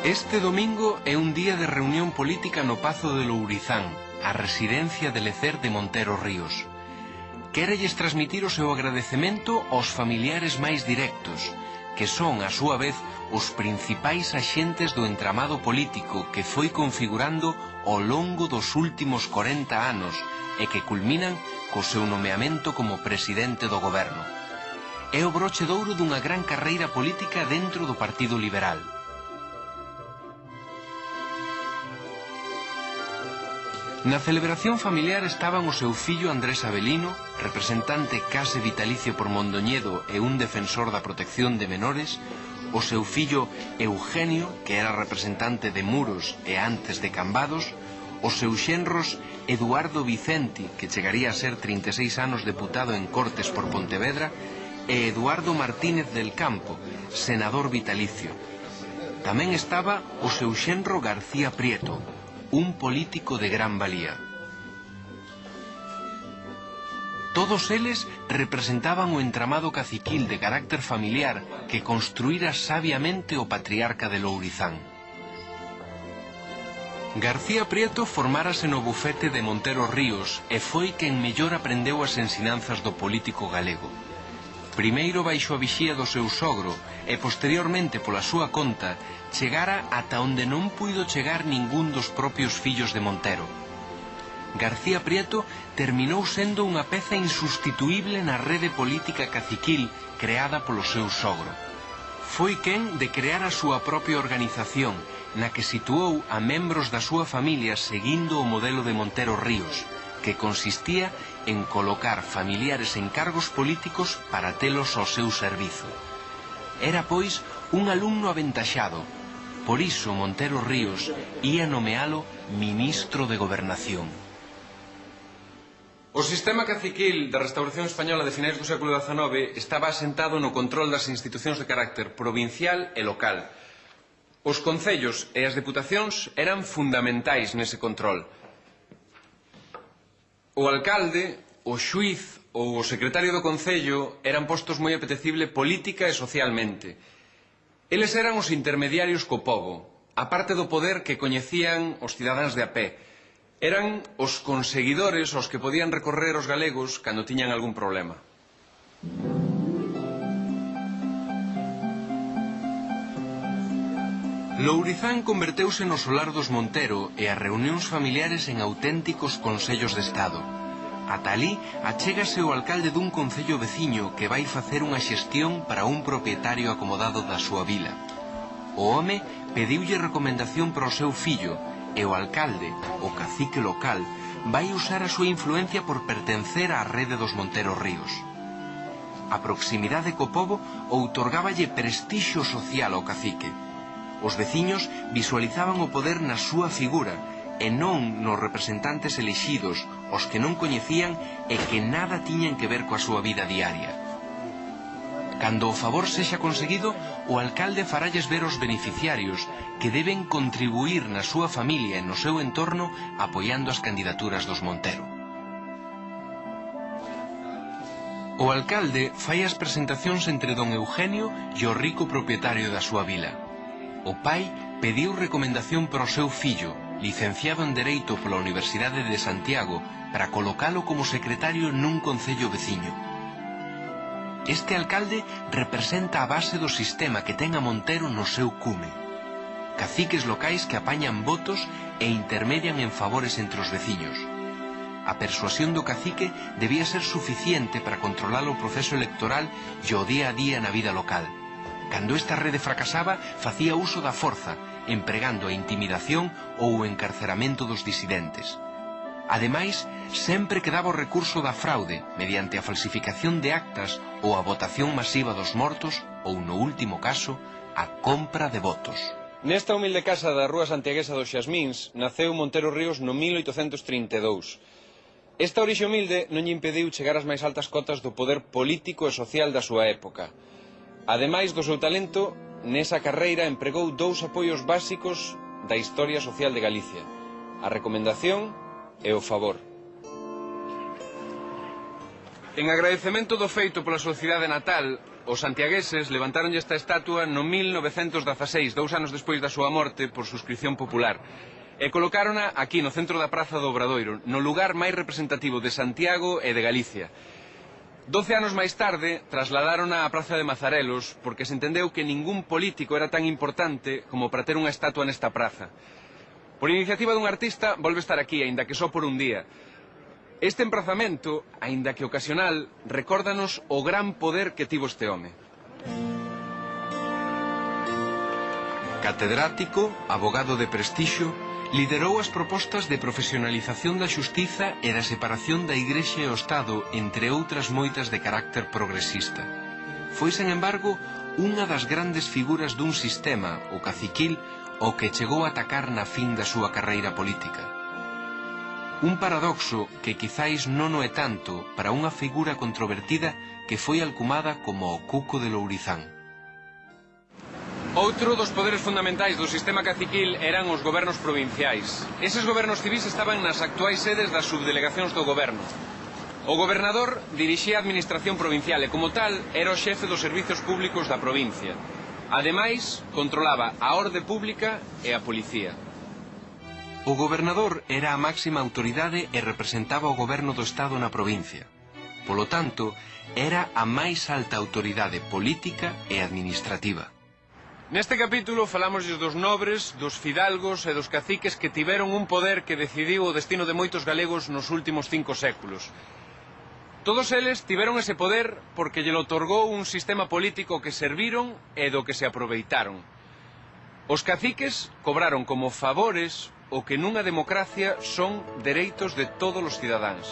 Este domingo é un día de reunión política no Pazo de Lourizán, a residencia de Lecer de Montero Ríos. Quérelles transmitir o seu agradecemento aos familiares máis directos, que son, a súa vez, os principais axentes do entramado político que foi configurando ao longo dos últimos 40 anos e que culminan co seu nomeamento como presidente do goberno. É o broche de ouro dunha gran carreira política dentro do Partido Liberal. Na celebración familiar estaban o seu fillo Andrés Avelino, representante case vitalicio por Mondoñedo e un defensor da protección de menores, o seu fillo Eugenio, que era representante de Muros e antes de Cambados, os seus xenros Eduardo Vicenti, que chegaría a ser 36 anos deputado en Cortes por Pontevedra, e Eduardo Martínez del Campo, senador vitalicio. Tamén estaba o seu xenro García Prieto, un político de gran valía. Todos eles representaban o entramado caciquil de carácter familiar que construíra sabiamente o patriarca de Lourizán. García Prieto formárase no bufete de Montero Ríos e foi quen mellor aprendeu as ensinanzas do político galego. Primeiro baixo a vixía do seu sogro e posteriormente pola súa conta chegara ata onde non puido chegar ningún dos propios fillos de Montero. García Prieto terminou sendo unha peza insustituíble na rede política caciquil creada polo seu sogro. Foi quen de crear a súa propia organización, na que situou a membros da súa familia seguindo o modelo de Montero Ríos, que consistía en colocar familiares en cargos políticos para telos ao seu servizo. Era, pois, un alumno aventaxado. Por iso Montero Ríos ía nomealo ministro de Gobernación. O sistema caciquil da restauración española de finais do século XIX estaba asentado no control das institucións de carácter provincial e local. Os concellos e as deputacións eran fundamentais nese control. O alcalde, o xuiz ou o secretario do concello eran postos moi apetecible política e socialmente. Eles eran os intermediarios co pobo, a parte do poder que coñecían os cidadáns de a pé. Eran os conseguidores aos que podían recorrer os galegos cando tiñan algún problema. Lourizán converteuse no solar dos Montero e as reunións familiares en auténticos consellos de Estado. Ata alí achégase o alcalde dun concello veciño que vai facer unha xestión para un propietario acomodado da súa vila. O home pediulle recomendación para o seu fillo e o alcalde, o cacique local, vai usar a súa influencia por pertencer á rede dos Montero Ríos. A proximidade co pobo outorgáballe prestixio social ao cacique. Os veciños visualizaban o poder na súa figura e non nos representantes elexidos, os que non coñecían e que nada tiñan que ver coa súa vida diaria. Cando o favor sexa conseguido, o alcalde faralles ver aos beneficiarios que deben contribuir na súa familia e no seu entorno apoiando as candidaturas dos Montero. O alcalde fai as presentacións entre don Eugenio e o rico propietario da súa vila. O pai pediu recomendación para o seu fillo, licenciado en Dereito pola Universidade de Santiago, para colocalo como secretario nun concello veciño. Este alcalde representa a base do sistema que ten a Montero no seu cume. Caciques locais que apañan votos e intermedian en favores entre os veciños. A persuasión do cacique debía ser suficiente para controlar o proceso electoral e o día a día na vida local. Cando esta rede fracasaba, facía uso da forza, empregando a intimidación ou o encarceramento dos disidentes. Ademais, sempre quedaba o recurso da fraude, mediante a falsificación de actas ou a votación masiva dos mortos ou, no último caso, a compra de votos. Nesta humilde casa da rúa santiaguesa dos Xasmíns naceu Montero Ríos no 1832. Esta orixe humilde non lle impediu chegar ás máis altas cotas do poder político e social da súa época. Ademais do seu talento, nesa carreira empregou dous apoios básicos da historia social de Galicia: a recomendación e o favor. En agradecemento do feito pola súa cidade natal, os santiagueses levantaronlle esta estatua no 1916, 2 anos despois da súa morte, por suscripción popular. E colocárona aquí, no centro da Praza do Obradoiro, no lugar máis representativo de Santiago e de Galicia. 12 anos máis tarde, trasladárona á Praza de Mazarelos, porque se entendeu que ningún político era tan importante como para ter unha estatua nesta praza. Por iniciativa dun artista, volve estar aquí, aínda que só por un día. Este emprazamento, aínda que ocasional, recórdanos o gran poder que tivo este home. Catedrático, abogado de prestixio, liderou as propostas de profesionalización da xustiza e da separación da Igrexa e o Estado, entre outras moitas de carácter progresista. Foi, sen embargo, unha das grandes figuras dun sistema, o caciquil, o que chegou a atacar na fin da súa carreira política. Un paradoxo que quizáis non o é tanto para unha figura controvertida que foi alcumada como o Cuco de Lourizán. Outro dos poderes fundamentais do sistema caciquil eran os gobernos provinciais. Eses gobernos civís estaban nas actuais sedes das subdelegacións do goberno. O gobernador dirixía a administración provincial e, como tal, era o xefe dos servizos públicos da provincia. Ademais, controlaba a orde pública e a policía. O gobernador era a máxima autoridade e representaba o goberno do Estado na provincia. Polo tanto, era a máis alta autoridade política e administrativa. Neste capítulo falamos dos nobres, dos fidalgos e dos caciques que tiveron un poder que decidiu o destino de moitos galegos nos últimos 5 séculos. Todos eles tiveron ese poder porque lle otorgou un sistema político que serviron e do que se aproveitaron. Os caciques cobraron como favores o que nunha democracia son dereitos de todos os cidadáns.